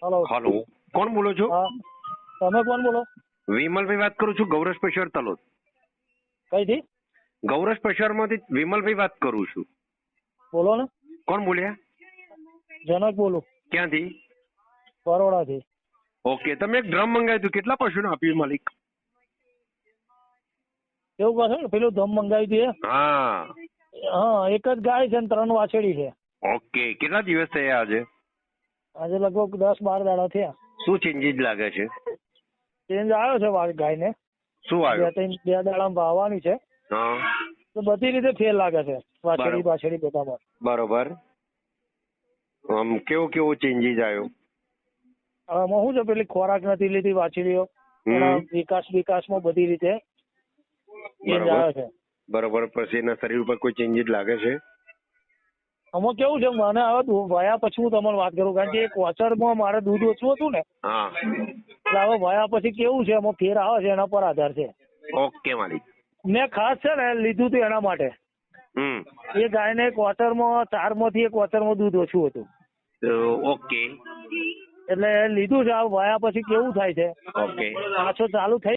Hello. Hello, કોણ બોલો છો? હા, તમે કોણ બોલો? વિમલભાઈ વાત કરું છું, ગૌરવ પેશર તલોદ. કઈથી? ગૌરવ પેશરમાંથી વિમલભાઈ વાત કરું છું. બોલો ને. કોણ બોલ્યા? જનક બોલું. ક્યાંથી? બરોડાથી. ઓકે, તમે એક ડ્રમ મંગાવ્યું હતું, કેટલા પશુને આપ્યું માલિક? એવું કહો ને, પેલું ધમ મંગાવી દે. હા. હા, એક જ ગાય છે ને 3 વાછડી છે. ઓકે, કેટલા દિવસ થયા આજે? આજે લગભગ 10-12 દાડા થયા. શું ચેન્જીસ લાગે છે? ચેન્જ આવ્યો છે ગાયને. શું આવ્યું? 2 દાડામાં ભાવવાની છે. હા. તો બધી રીતે ફેર લાગે છે, વાછડી બધામાં. બરોબર. કેવો ચેન્જીસ આવ્યો? આમાં શું છે, પેલી ખોરાક નથી લીધી વાછડીઓ, એના વિકાસમાં બધી રીતે ચેન્જ આવે છે. બરોબર. પછી એના શરીર ઉપર કોઈ ચેન્જીસ લાગે છે? આમાં કેવું છે, મને હવે વયા પછી હું તમને વાત કરું, કારણ કે એક વાછરમાં મારે દૂધ ઓછું હતું ને, હા. એટલે હવે વયા પછી કેવું છે, એમાં ફેર આવે છે, એના પર આધાર છે. ઓકે માલિક. મેં ખાસ છે ને લીધું હતું એના માટે. એ ગાયને એક વાછરમાં 4 માંથી એક વાછરમાં દૂધ ઓછું હતું. ઓકે. એટલે લીધું છે. આ વયા પછી કેવું થાય છે, ઓકે. પાછો ચાલુ થઈ